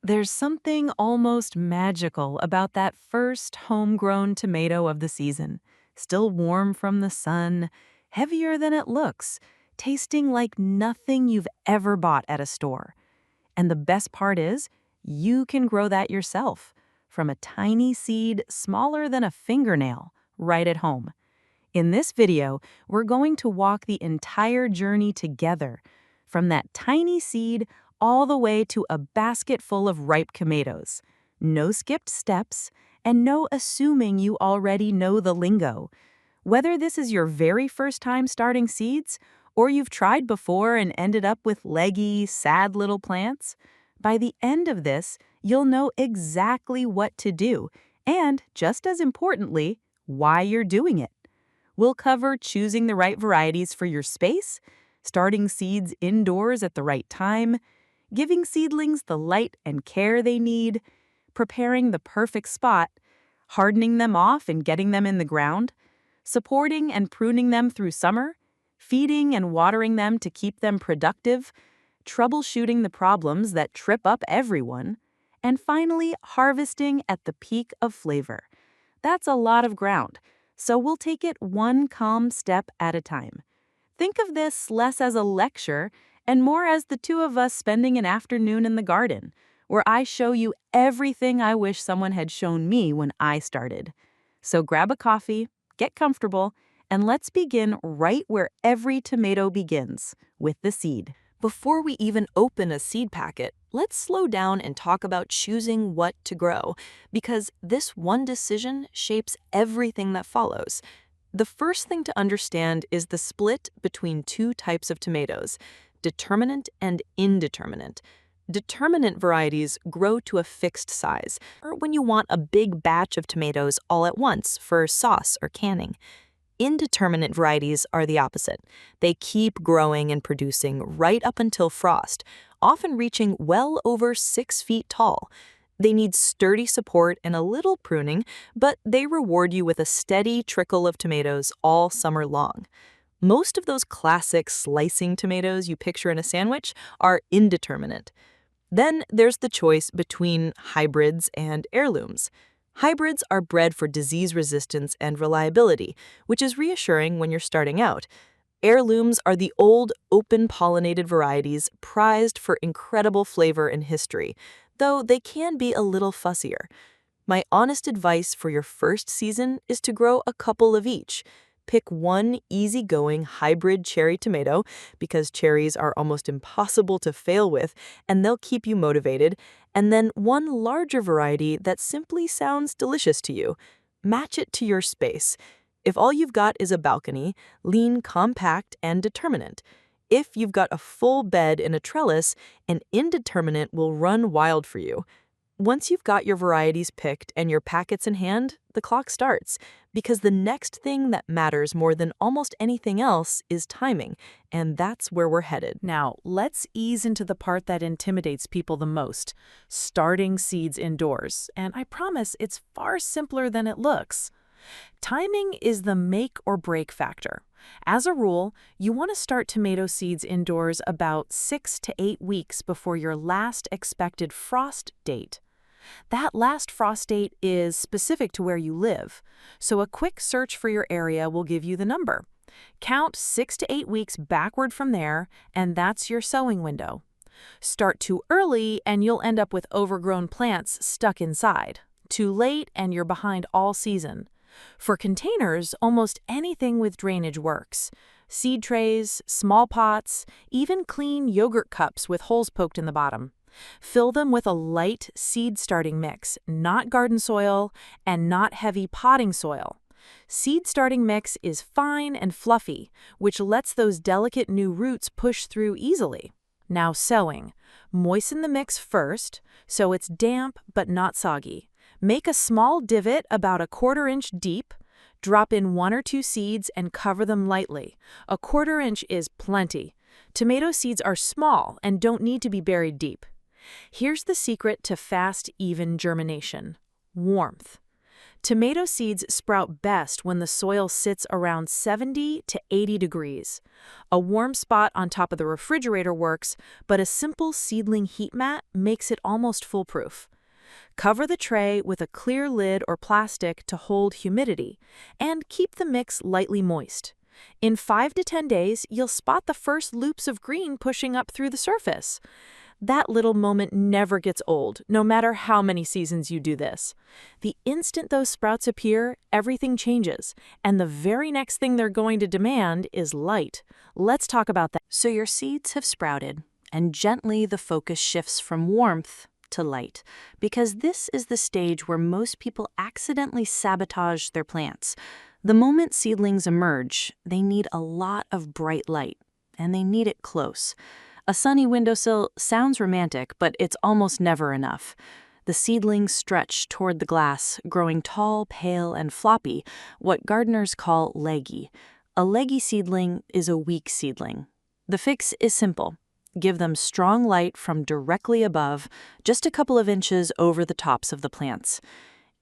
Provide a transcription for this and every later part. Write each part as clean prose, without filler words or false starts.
There's something almost magical about that first homegrown tomato of the season. Still warm from the sun, heavier than it looks, tasting like nothing you've ever bought at a store. And the best part is, you can grow that yourself from a tiny seed smaller than a fingernail right at home. In this video, we're going to walk the entire journey together, from that tiny seed all the way to a basket full of ripe tomatoes. No skipped steps, and no assuming you already know the lingo. Whether this is your very first time starting seeds, or you've tried before and ended up with leggy, sad little plants, by the end of this, you'll know exactly what to do, and, just as importantly, why you're doing it. We'll cover choosing the right varieties for your space, starting seeds indoors at the right time, giving seedlings the light and care they need, preparing the perfect spot, hardening them off and getting them in the ground, supporting and pruning them through summer, feeding and watering them to keep them productive, troubleshooting the problems that trip up everyone, and finally harvesting at the peak of flavor. That's a lot of ground, so we'll take it one calm step at a time. Think of this less as a lecture and more as the two of us spending an afternoon in the garden, where I show you everything I wish someone had shown me when I started. So grab a coffee, get comfortable, and let's begin right where every tomato begins, with the seed. Before we even open a seed packet, let's slow down and talk about choosing what to grow, because this one decision shapes everything that follows. The first thing to understand is the split between two types of tomatoes, determinate and indeterminate. Determinate varieties grow to a fixed size, or when you want a big batch of tomatoes all at once for sauce or canning. Indeterminate varieties are the opposite. They keep growing and producing right up until frost, often reaching well over 6 feet tall. They need sturdy support and a little pruning, but they reward you with a steady trickle of tomatoes all summer long. Most of those classic slicing tomatoes you picture in a sandwich are indeterminate. Then there's the choice between hybrids and heirlooms. Hybrids are bred for disease resistance and reliability, which is reassuring when you're starting out. Heirlooms are the old, open-pollinated varieties prized for incredible flavor and history, though they can be a little fussier. My honest advice for your first season is to grow a couple of each. Pick one easygoing hybrid cherry tomato, because cherries are almost impossible to fail with, and they'll keep you motivated, and then one larger variety that simply sounds delicious to you. Match it to your space. If all you've got is a balcony, lean compact and determinate. If you've got a full bed in a trellis, an indeterminate will run wild for you. Once you've got your varieties picked and your packets in hand, the clock starts, because the next thing that matters more than almost anything else is timing, and that's where we're headed. Now, let's ease into the part that intimidates people the most, starting seeds indoors. And I promise it's far simpler than it looks. Timing is the make or break factor. As a rule, you want to start tomato seeds indoors about 6 to 8 weeks before your last expected frost date. That last frost date is specific to where you live, so a quick search for your area will give you the number. Count 6 to 8 weeks backward from there, and that's your sowing window. Start too early, and you'll end up with overgrown plants stuck inside. Too late, and you're behind all season. For containers, almost anything with drainage works. Seed trays, small pots, even clean yogurt cups with holes poked in the bottom. Fill them with a light seed starting mix, not garden soil and not heavy potting soil. Seed starting mix is fine and fluffy, which lets those delicate new roots push through easily. Now sowing. Moisten the mix first, so it's damp but not soggy. Make a small divot about 1/4 inch deep. Drop in 1 or 2 seeds and cover them lightly. 1/4 inch is plenty. Tomato seeds are small and don't need to be buried deep. Here's the secret to fast, even germination: warmth. Tomato seeds sprout best when the soil sits around 70 to 80 degrees. A warm spot on top of the refrigerator works, but a simple seedling heat mat makes it almost foolproof. Cover the tray with a clear lid or plastic to hold humidity, and keep the mix lightly moist. In 5 to 10 days, you'll spot the first loops of green pushing up through the surface. That little moment never gets old, no matter how many seasons you do this. The instant those sprouts appear, everything changes, and the very next thing they're going to demand is light. Let's talk about that. So your seeds have sprouted, and gently the focus shifts from warmth to light, because this is the stage where most people accidentally sabotage their plants. The moment seedlings emerge, they need a lot of bright light, and they need it close. A sunny windowsill sounds romantic, but it's almost never enough. The seedlings stretch toward the glass, growing tall, pale, and floppy, what gardeners call leggy. A leggy seedling is a weak seedling. The fix is simple. Give them strong light from directly above, just a couple of inches over the tops of the plants.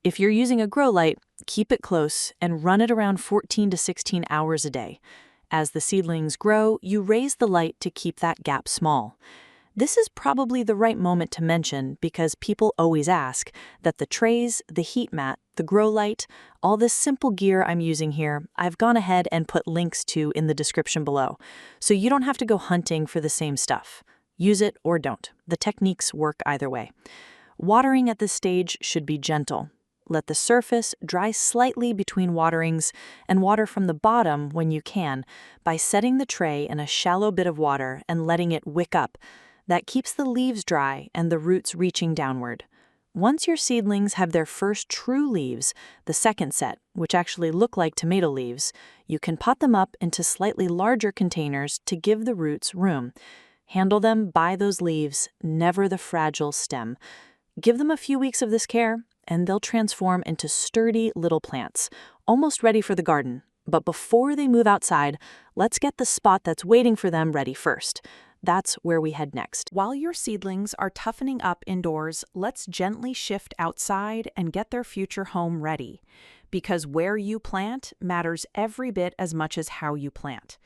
If you're using a grow light, keep it close and run it around 14 to 16 hours a day. As the seedlings grow, you raise the light to keep that gap small. This is probably the right moment to mention because people always ask that the trays, the heat mat, the grow light, all this simple gear I'm using here, I've gone ahead and put links to in the description below, so you don't have to go hunting for the same stuff. Use it or don't. The techniques work either way. Watering at this stage should be gentle. Let the surface dry slightly between waterings and water from the bottom when you can by setting the tray in a shallow bit of water and letting it wick up. That keeps the leaves dry and the roots reaching downward. Once your seedlings have their first true leaves, the second set, which actually look like tomato leaves, you can pot them up into slightly larger containers to give the roots room. Handle them by those leaves, never the fragile stem. Give them a few weeks of this care, and they'll transform into sturdy little plants, almost ready for the garden. But before they move outside, let's get the spot that's waiting for them ready first. That's where we head next. While your seedlings are toughening up indoors, let's gently shift outside and get their future home ready. Because where you plant matters every bit as much as how you plant.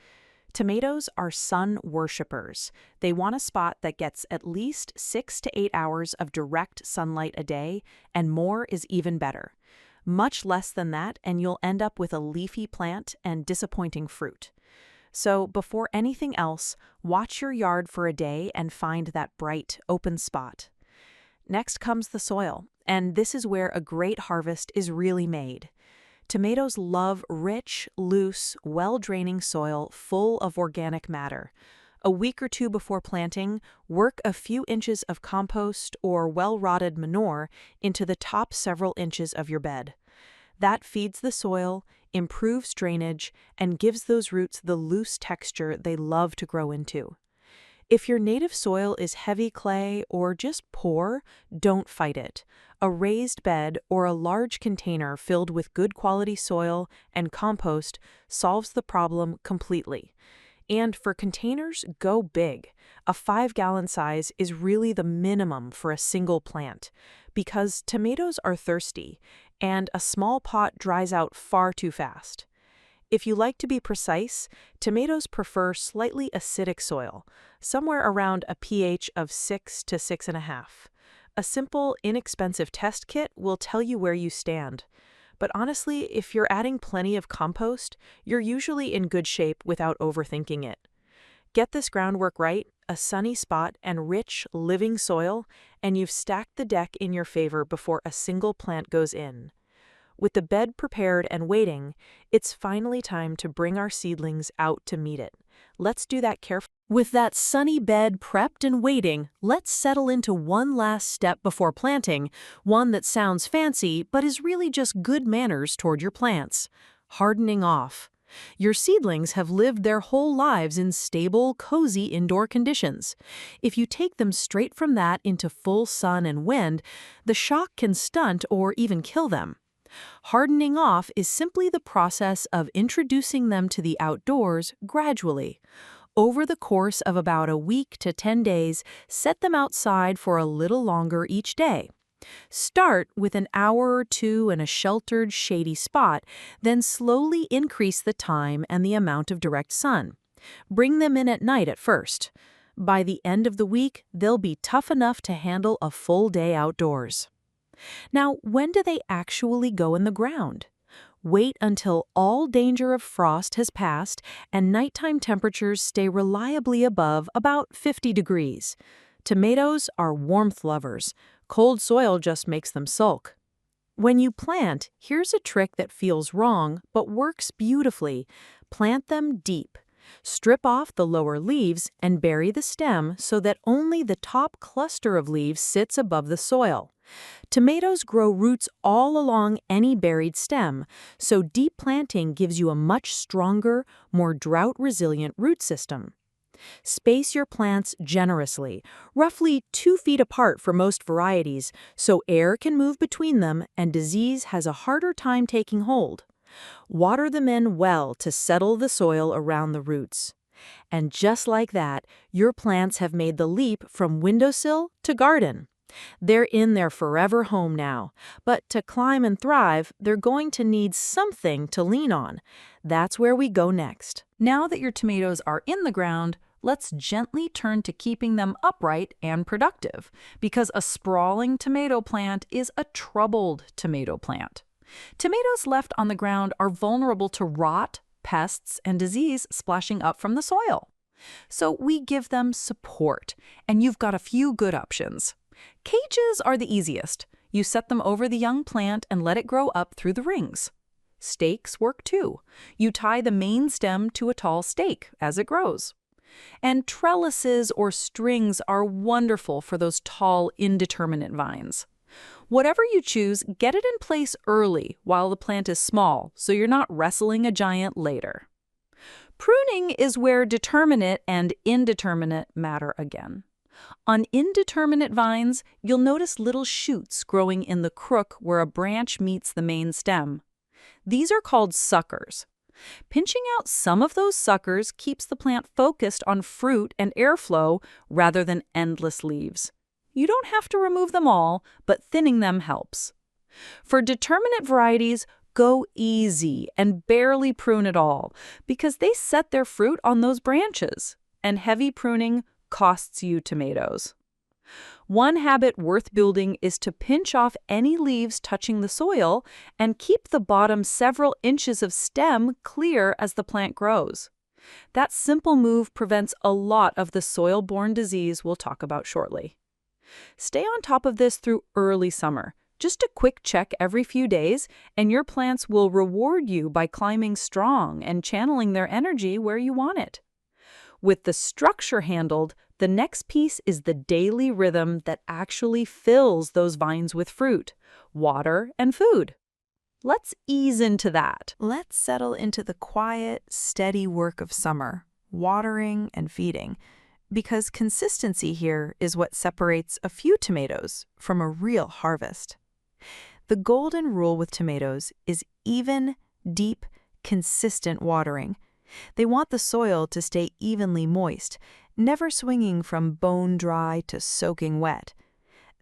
Tomatoes are sun worshippers. They want a spot that gets at least 6 to 8 hours of direct sunlight a day, and more is even better. Much less than that, and you'll end up with a leafy plant and disappointing fruit. So before anything else, watch your yard for a day and find that bright, open spot. Next comes the soil, and this is where a great harvest is really made. Tomatoes love rich, loose, well-draining soil full of organic matter. A week or two before planting, work a few inches of compost or well-rotted manure into the top several inches of your bed. That feeds the soil, improves drainage, and gives those roots the loose texture they love to grow into. If your native soil is heavy clay or just poor, don't fight it. A raised bed or a large container filled with good quality soil and compost solves the problem completely. And for containers, go big. A 5-gallon size is really the minimum for a single plant, because tomatoes are thirsty, and a small pot dries out far too fast. If you like to be precise, tomatoes prefer slightly acidic soil, somewhere around a pH of 6 to 6.5. A simple, inexpensive test kit will tell you where you stand. But honestly, if you're adding plenty of compost, you're usually in good shape without overthinking it. Get this groundwork right, a sunny spot and rich, living soil, and you've stacked the deck in your favor before a single plant goes in. With the bed prepared and waiting, it's finally time to bring our seedlings out to meet it. Let's do that carefully. With that sunny bed prepped and waiting, let's settle into one last step before planting, one that sounds fancy but is really just good manners toward your plants: hardening off. Your seedlings have lived their whole lives in stable, cozy indoor conditions. If you take them straight from that into full sun and wind, the shock can stunt or even kill them. Hardening off is simply the process of introducing them to the outdoors gradually. Over the course of about a week to 10 days, set them outside for a little longer each day. Start with an hour or two in a sheltered, shady spot, then slowly increase the time and the amount of direct sun. Bring them in at night at first. By the end of the week, they'll be tough enough to handle a full day outdoors. Now, when do they actually go in the ground? Wait until all danger of frost has passed and nighttime temperatures stay reliably above about 50 degrees. Tomatoes are warmth lovers. Cold soil just makes them sulk. When you plant, here's a trick that feels wrong but works beautifully. Plant them deep. Strip off the lower leaves and bury the stem so that only the top cluster of leaves sits above the soil. Tomatoes grow roots all along any buried stem, so deep planting gives you a much stronger, more drought-resilient root system. Space your plants generously, roughly 2 feet apart for most varieties, so air can move between them and disease has a harder time taking hold. Water them in well to settle the soil around the roots. And just like that, your plants have made the leap from windowsill to garden. They're in their forever home now, but to climb and thrive, they're going to need something to lean on. That's where we go next. Now that your tomatoes are in the ground, let's gently turn to keeping them upright and productive, because a sprawling tomato plant is a troubled tomato plant. Tomatoes left on the ground are vulnerable to rot, pests, and disease splashing up from the soil. So we give them support, and you've got a few good options. Cages are the easiest. You set them over the young plant and let it grow up through the rings. Stakes work too. You tie the main stem to a tall stake as it grows. And trellises or strings are wonderful for those tall, indeterminate vines. Whatever you choose, get it in place early while the plant is small so you're not wrestling a giant later. Pruning is where determinate and indeterminate matter again. On indeterminate vines, you'll notice little shoots growing in the crook where a branch meets the main stem. These are called suckers. Pinching out some of those suckers keeps the plant focused on fruit and airflow rather than endless leaves. You don't have to remove them all, but thinning them helps. For determinate varieties, go easy and barely prune at all, because they set their fruit on those branches, and heavy pruning costs you tomatoes. One habit worth building is to pinch off any leaves touching the soil and keep the bottom several inches of stem clear as the plant grows. That simple move prevents a lot of the soil-borne disease we'll talk about shortly. Stay on top of this through early summer. Just a quick check every few days, and your plants will reward you by climbing strong and channeling their energy where you want it. With the structure handled, the next piece is the daily rhythm that actually fills those vines with fruit, water, and food. Let's ease into that. Let's settle into the quiet, steady work of summer, watering and feeding, because consistency here is what separates a few tomatoes from a real harvest. The golden rule with tomatoes is even, deep, consistent watering. They want the soil to stay evenly moist, never swinging from bone dry to soaking wet.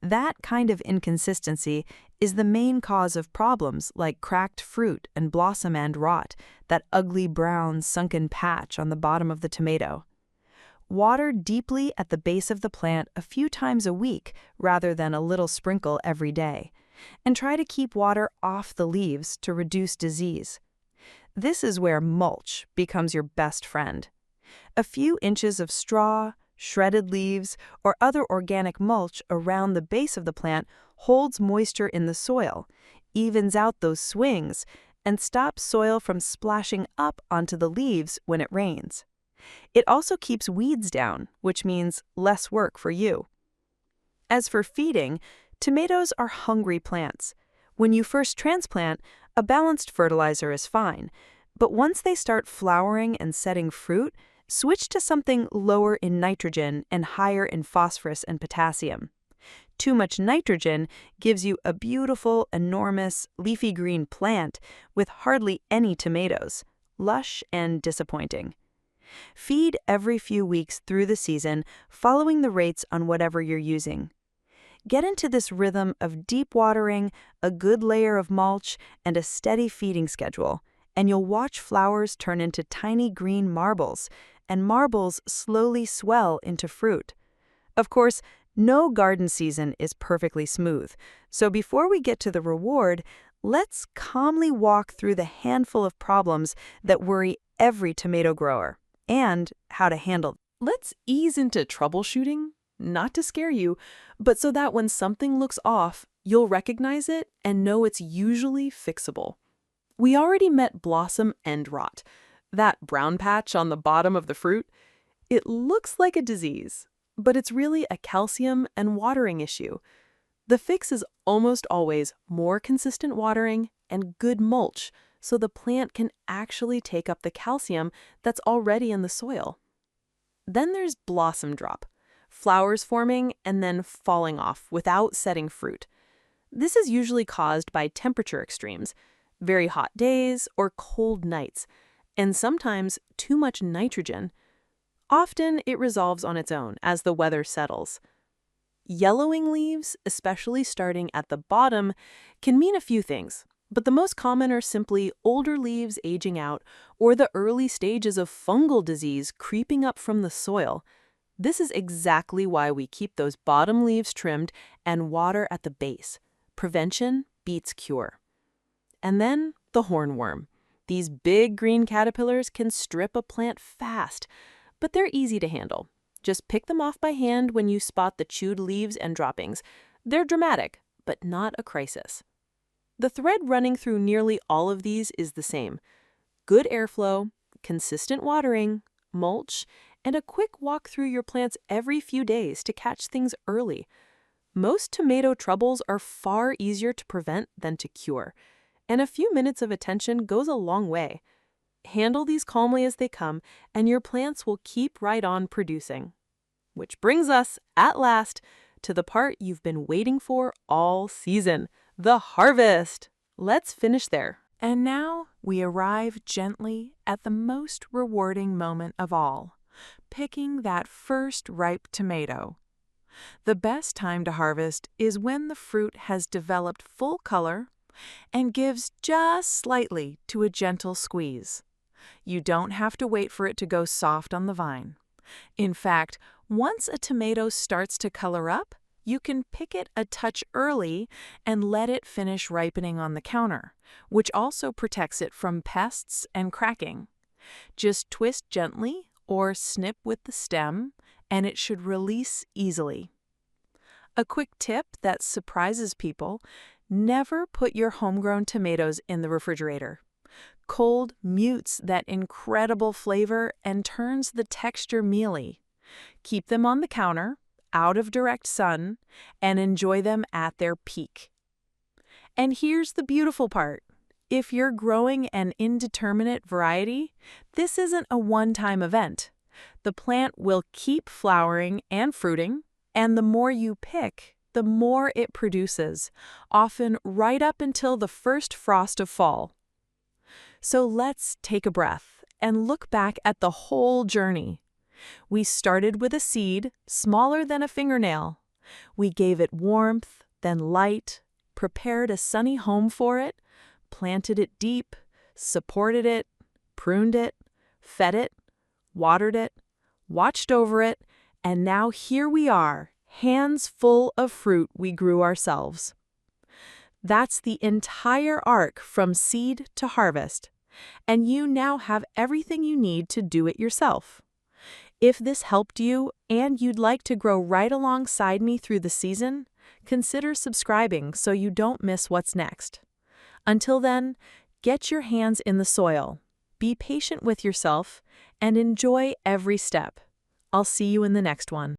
That kind of inconsistency is the main cause of problems like cracked fruit and blossom end rot, that ugly brown sunken patch on the bottom of the tomato. Water deeply at the base of the plant a few times a week rather than a little sprinkle every day, and try to keep water off the leaves to reduce disease. This is where mulch becomes your best friend. A few inches of straw, shredded leaves, or other organic mulch around the base of the plant holds moisture in the soil, evens out those swings, and stops soil from splashing up onto the leaves when it rains. It also keeps weeds down, which means less work for you. As for feeding, tomatoes are hungry plants. When you first transplant, a balanced fertilizer is fine, but once they start flowering and setting fruit, switch to something lower in nitrogen and higher in phosphorus and potassium. Too much nitrogen gives you a beautiful, enormous, leafy green plant with hardly any tomatoes, lush and disappointing. Feed every few weeks through the season, following the rates on whatever you're using. Get into this rhythm of deep watering, a good layer of mulch, and a steady feeding schedule, and you'll watch flowers turn into tiny green marbles, and marbles slowly swell into fruit. Of course, no garden season is perfectly smooth, so before we get to the reward, let's calmly walk through the handful of problems that worry every tomato grower, and how to handle them. Let's ease into troubleshooting, not to scare you, but so that when something looks off, you'll recognize it and know it's usually fixable. We already met blossom end rot, that brown patch on the bottom of the fruit. It looks like a disease, but it's really a calcium and watering issue. The fix is almost always more consistent watering and good mulch, so the plant can actually take up the calcium that's already in the soil. Then there's blossom drop, flowers forming and then falling off without setting fruit. This is usually caused by temperature extremes, very hot days or cold nights, and sometimes too much nitrogen. Often it resolves on its own as the weather settles. Yellowing leaves, especially starting at the bottom, can mean a few things, but the most common are simply older leaves aging out or the early stages of fungal disease creeping up from the soil. This is exactly why we keep those bottom leaves trimmed and water at the base. Prevention beats cure. And then the hornworm. These big green caterpillars can strip a plant fast, but they're easy to handle. Just pick them off by hand when you spot the chewed leaves and droppings. They're dramatic, but not a crisis. The thread running through nearly all of these is the same. Good airflow, consistent watering, mulch, and a quick walk through your plants every few days to catch things early. Most tomato troubles are far easier to prevent than to cure, and a few minutes of attention goes a long way. Handle these calmly as they come, and your plants will keep right on producing. Which brings us, at last, to the part you've been waiting for all season, the harvest. Let's finish there. And now we arrive gently at the most rewarding moment of all, picking that first ripe tomato. The best time to harvest is when the fruit has developed full color and gives just slightly to a gentle squeeze. You don't have to wait for it to go soft on the vine. In fact, once a tomato starts to color up, you can pick it a touch early and let it finish ripening on the counter, which also protects it from pests and cracking. Just twist gently or snip with the stem, and it should release easily. A quick tip that surprises people: never put your homegrown tomatoes in the refrigerator. Cold mutes that incredible flavor and turns the texture mealy. Keep them on the counter, out of direct sun, and enjoy them at their peak. And here's the beautiful part. If you're growing an indeterminate variety, this isn't a one-time event. The plant will keep flowering and fruiting, and the more you pick, the more it produces, often right up until the first frost of fall. So let's take a breath and look back at the whole journey. We started with a seed smaller than a fingernail. We gave it warmth, then light, prepared a sunny home for it, planted it deep, supported it, pruned it, fed it, watered it, watched over it, and now here we are, hands full of fruit we grew ourselves. That's the entire arc from seed to harvest, and you now have everything you need to do it yourself. If this helped you and you'd like to grow right alongside me through the season, consider subscribing so you don't miss what's next. Until then, get your hands in the soil, be patient with yourself, and enjoy every step. I'll see you in the next one.